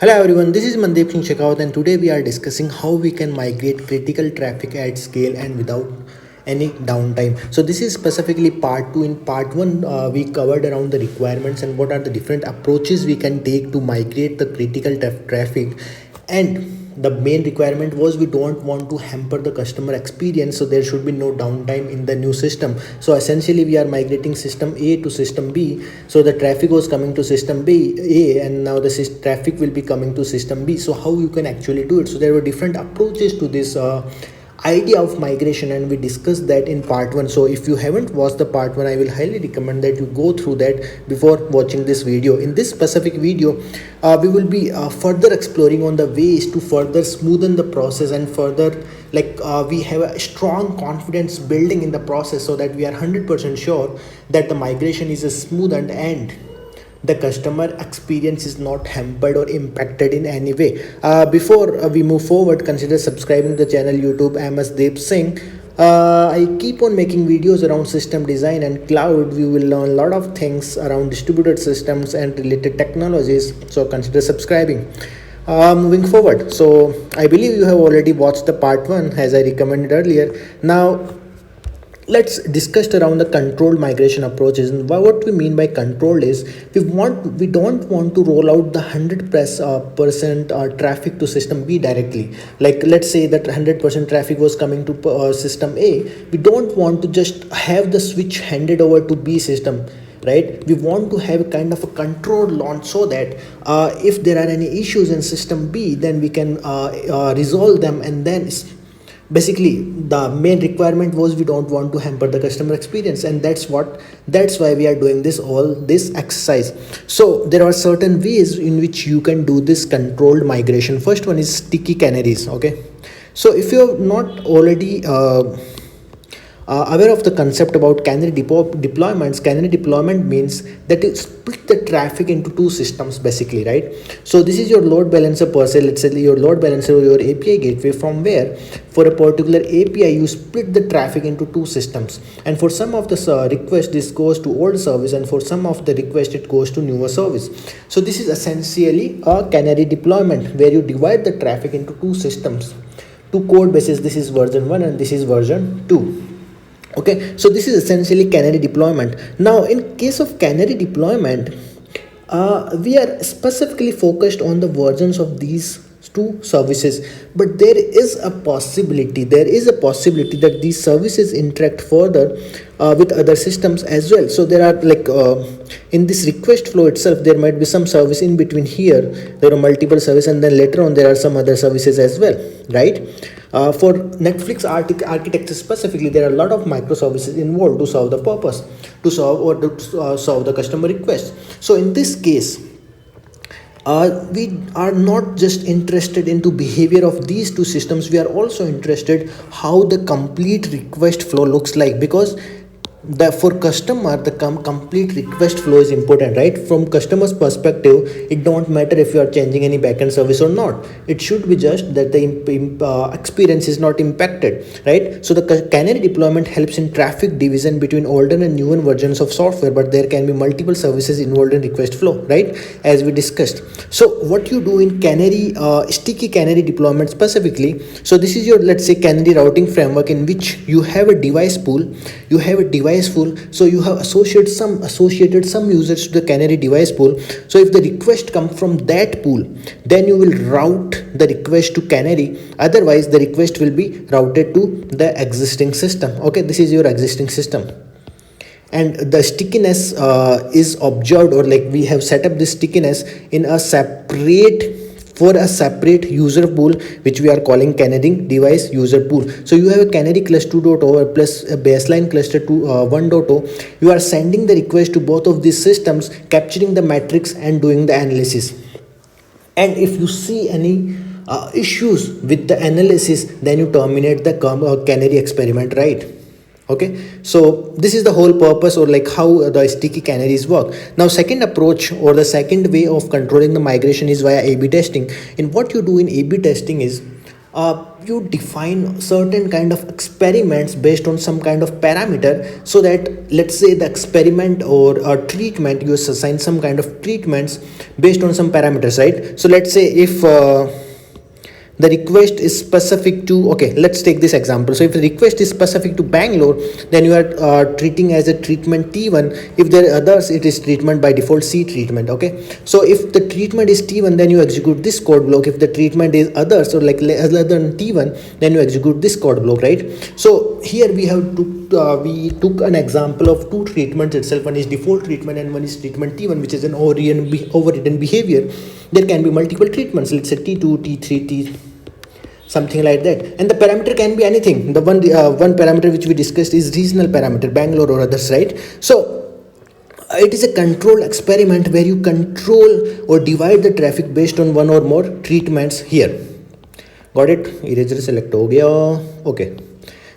Hello everyone, this is Migrating 𝐂𝐨𝐽𝐿 and today we are discussing how we can migrate critical traffic at scale and without any downtime. So this is specifically part 2. In part 1 we covered around the requirements and what are the different approaches we can take to migrate the critical traffic, and the main requirement was we don't want to hamper the customer experience, so there should be no downtime in the new system. So essentially we are migrating system A to system B. So the traffic was coming to system A, and now the traffic will be coming to system B. So how you can actually do it? So there were different approaches to this idea of migration, and we discussed that in part 1. So if you haven't watched the part 1, I will highly recommend that you go through that before watching this video. In this specific video we will be further exploring on the ways to further smoothen the process and further we have a strong confidence building in the process, so that we are 100% sure that the migration is a smooth and the customer experience is not hampered or impacted in any way. Before we move forward, consider subscribing to the channel YouTube MsDeep Singh. I keep on making videos around system design and cloud. We will learn a lot of things around distributed systems and related technologies, so consider subscribing. Moving forward, so I believe you have already watched the part 1 as I recommended earlier. Now let's discuss around the controlled migration approaches. And what we mean by controlled is we don't want to roll out the 100% traffic to system B directly. Like let's say that 100% traffic was coming to system A. We don't want to just have the switch handed over to B system, right? We want to have a kind of a controlled launch, so that if there are any issues in system B, then we can resolve them. And then basically the main requirement was we don't want to hamper the customer experience, and that's why we are doing this exercise. So there are certain ways in which you can do this controlled migration. First one is sticky canaries. Okay, so if you're not already aware of the concept about canary deployments, canary deployment means that you split the traffic into two systems basically, right? So this is your load balancer per se. Let's say your load balancer or your API gateway, from where for a particular API you split the traffic into two systems, and for some of the request this goes to old service, and for some of the request it goes to newer service. So this is essentially a canary deployment, where you divide the traffic into two systems, two code bases. This is version 1 and this is version 2. Okay, so this is essentially canary deployment. Now in case of canary deployment, we are specifically focused on the versions of these two services, but there is a possibility that these services interact further with other systems as well. So there are in this request flow itself, there might be some service in between. Here there are multiple services, and then later on there are some other services as well, right? For Netflix architecture specifically, there are a lot of microservices involved to solve the purpose, to solve the customer request. So in this case, we are not just interested into behavior of these two systems, we are also interested how the complete request flow looks like, because for customer the complete request flow is important, right? From customer's perspective, it don't matter if you are changing any backend service or not. It should be just that the experience is not impacted, right? So the canary deployment helps in traffic division between older and newer versions of software, but there can be multiple services involved in request flow, right, as we discussed. So what you do in canary sticky canary deployment specifically, so this is your, let's say, canary routing framework, in which you have a device pool. So you have associated some users to the canary device pool. So if the request comes from that pool, then you will route the request to canary. Otherwise the request will be routed to the existing system. Okay, this is your existing system, and the stickiness is observed, or we have set up this stickiness in a separate user pool, which we are calling canary device user pool. So you have a canary cluster 2.0 plus a baseline cluster 1.0. You are sending the request to both of these systems, capturing the metrics and doing the analysis. And if you see any issues with the analysis, then you terminate the canary experiment, right? Okay, so this is the whole purpose, or how the sticky canaries work. Now second approach, or the second way of controlling the migration, is via A/B testing. And what you do in A/B testing is you define certain kind of experiments based on some kind of parameter, so that let's say the experiment or treatment, you assign some kind of treatments based on some parameters, right? So let's say if the request is specific to, okay, let's take this example. So if the request is specific to Bangalore, then you are treating as a treatment T1. If there are others, it is treatment by default C treatment. Okay, so if the treatment is T1, then you execute this code block. If the treatment is others, or like other than T1, then you execute this code block, right? So here we have we took an example of two treatments itself. One is default treatment and one is treatment T1, which is an overridden behavior. There can be multiple treatments, let's say T2, T3, T, something like that, and the parameter can be anything. The one parameter which we discussed is regional parameter, Bangalore or others, right? So it is a control experiment where you control or divide the traffic based on one or more treatments here. Got it? Eraser select ho gaya. Okay,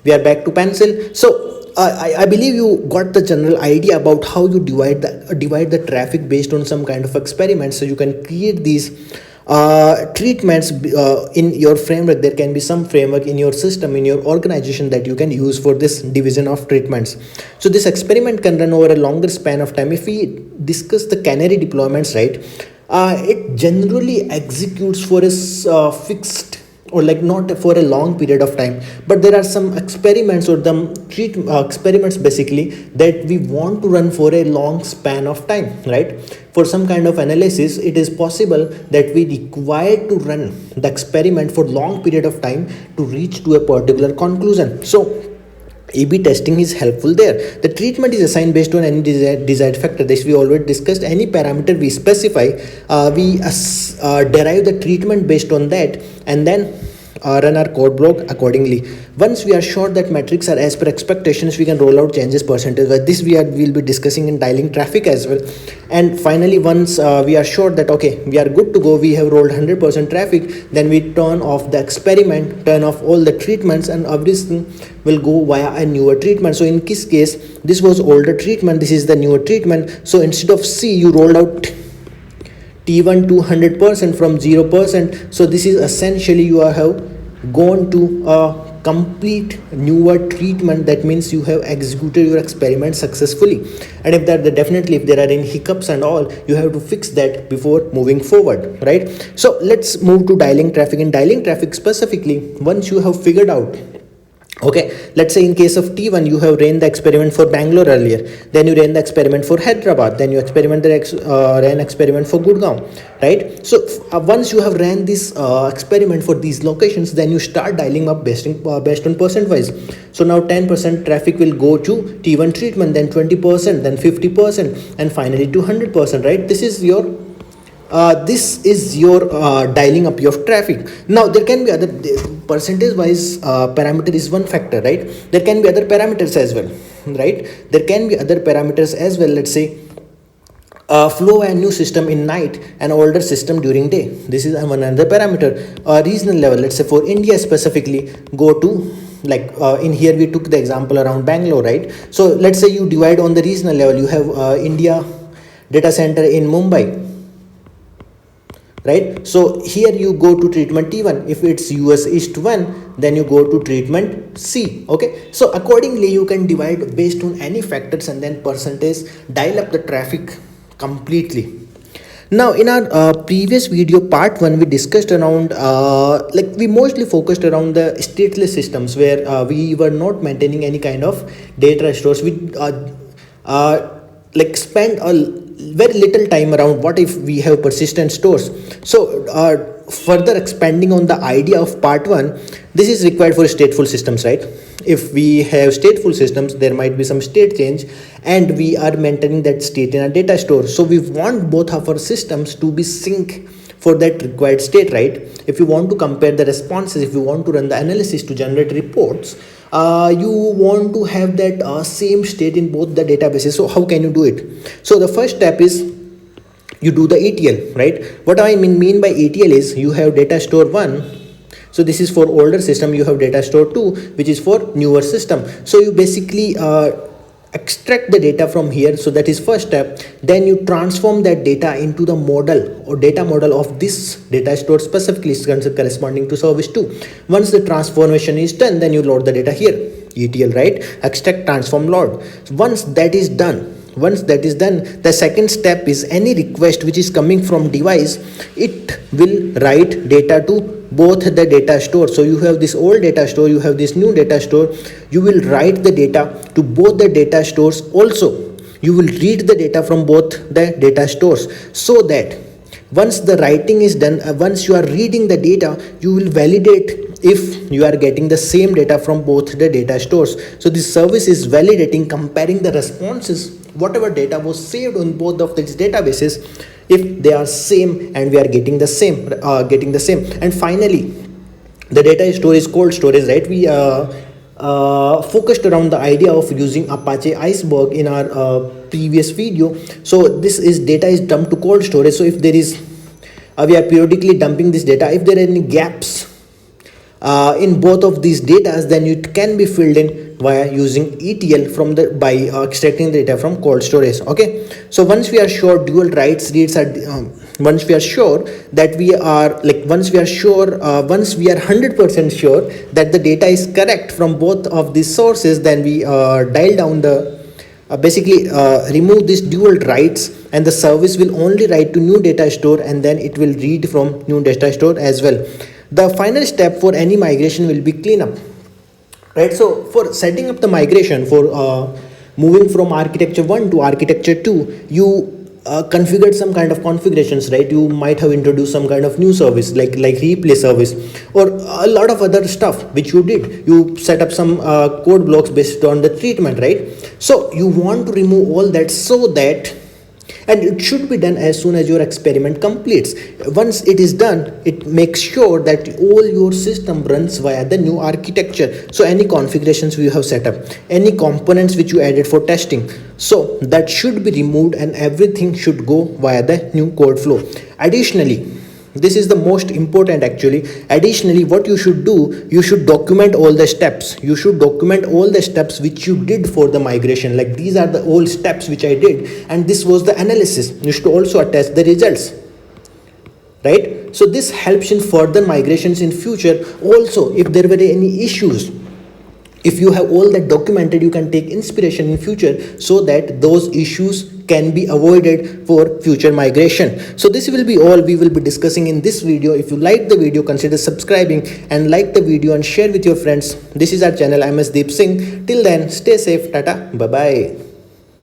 we are back to pencil. So I believe you got the general idea about how you divide the traffic based on some kind of experiment. So you can create these treatments in your framework. There can be some framework in your system, in your organization, that you can use for this division of treatments. So this experiment can run over a longer span of time. If we discuss the canary deployments, right, it generally executes for a fixed, or like not for a long period of time, but there are some experiments or the experiments basically that we want to run for a long span of time, right? For some kind of analysis, it is possible that we require to run the experiment for long period of time to reach to a particular conclusion. So A/B testing is helpful there. The treatment is assigned based on any desired factor. This we already discussed. Any parameter we specify, we derive the treatment based on that, and then run our code block accordingly. Once we are sure that metrics are as per expectations, we can roll out changes percentage. But this will be discussing in dialing traffic as well. And finally, once we are sure that okay, we are good to go, we have rolled 100% traffic, then we turn off the experiment, turn off all the treatments, and everything will go via a newer treatment. So in this case, this was older treatment, this is the newer treatment. So instead of C, you rolled out T1 to 100% from 0%. So this is essentially you have gone to a complete newer treatment. That means you have executed your experiment successfully, and if definitely if there are any hiccups and all, you have to fix that before moving forward, right? So let's move to dialing traffic. In dialing traffic specifically, once you have figured out, okay, let's say in case of T1, you have ran the experiment for Bangalore earlier, then you ran the experiment for Hyderabad, then you ran experiment for Gurgaon, right? So once you have ran this experiment for these locations, then you start dialing up based on percent wise. So now 10% traffic will go to T1 treatment, then 20%, then 50%, and finally to 100%, right? This is your dialing up your traffic. Now there can be other percentage wise parameter is one factor, right? There can be other parameters as well, right? There can be other parameters as well. Let's say flow a new system in night and older system during day. This is another parameter. Regional level, let's say for India specifically, go to like in here we took the example around Bangalore, right? So let's say you divide on the regional level. You have India data center in Mumbai, right? So here you go to treatment T1. If it's US East 1, then you go to treatment C. Okay, so accordingly you can divide based on any factors and then percentage dial up the traffic completely. Now in our previous video part 1, we discussed around we mostly focused around the stateless systems where we were not maintaining any kind of data stores. We spend a very little time around what if we have persistent stores. So further expanding on the idea of part 1, this is required for stateful systems, right? If we have stateful systems, there might be some state change and we are maintaining that state in a data store. So we want both of our systems to be sync for that required state, right? If you want to compare the responses, if you want to run the analysis to generate reports, you want to have that same state in both the databases. So how can you do it? So the first step is you do the ETL, right? What I mean by ETL is you have data store 1. So this is for older system. You have data store 2, which is for newer system. So you basically extract the data from here. So that is first step. Then you transform that data into the model or data model of this data store, specifically corresponding to service 2. Once the transformation is done, then you load the data here, ETL, right? Extract, transform, load. Once that is done, the second step is any request which is coming from device, it will write data to both the data store. So you have this old data store, you have this new data store. You will write the data to both the data stores. Also, you will read the data from both the data stores, so that once the writing is done, once you are reading the data, you will validate if you are getting the same data from both the data stores. So this service is validating, comparing the responses, whatever data was saved on both of these databases, if they are same and we are getting the same. And finally, the data store is cold storage, right? We focused around the idea of using Apache Iceberg in our previous video. So this is data is dumped to cold storage. So if there is we are periodically dumping this data. If there are any gaps in both of these data, then it can be filled in via using ETL from the by extracting the data from cold storage. Okay, so once we are sure dual writes reads are once we are sure that we are once we are 100% sure that the data is correct from both of these sources, then we dial down the remove this dual writes, and the service will only write to new data store, and then it will read from new data store as well. The final step for any migration will be cleanup, right? So for setting up the migration, for moving from architecture 1 to architecture 2, you configured some kind of configurations, right? You might have introduced some kind of new service like replay service, or a lot of other stuff which you did. You set up some code blocks based on the treatment, right? So you want to remove all that, so that, and it should be done as soon as your experiment completes. Once it is done, it makes sure that all your system runs via the new architecture. So any configurations you have set up, any components which you added for testing, so that should be removed, and everything should go via the new code flow. Additionally, this is the most important actually. Additionally, what you should do, you should document all the steps. You should document all the steps which you did for the migration. Like, these are the old steps which I did, and this was the analysis. You should also attach the results, right? So this helps in further migrations in future. Also, if there were any issues, if you have all that documented, you can take inspiration in future, so that those issues can be avoided for future migration. So this will be all we will be discussing in this video. If you like the video, consider subscribing and like the video and share with your friends. This is our channel, MsDeep Singh. Till then, stay safe. Tata. Bye bye.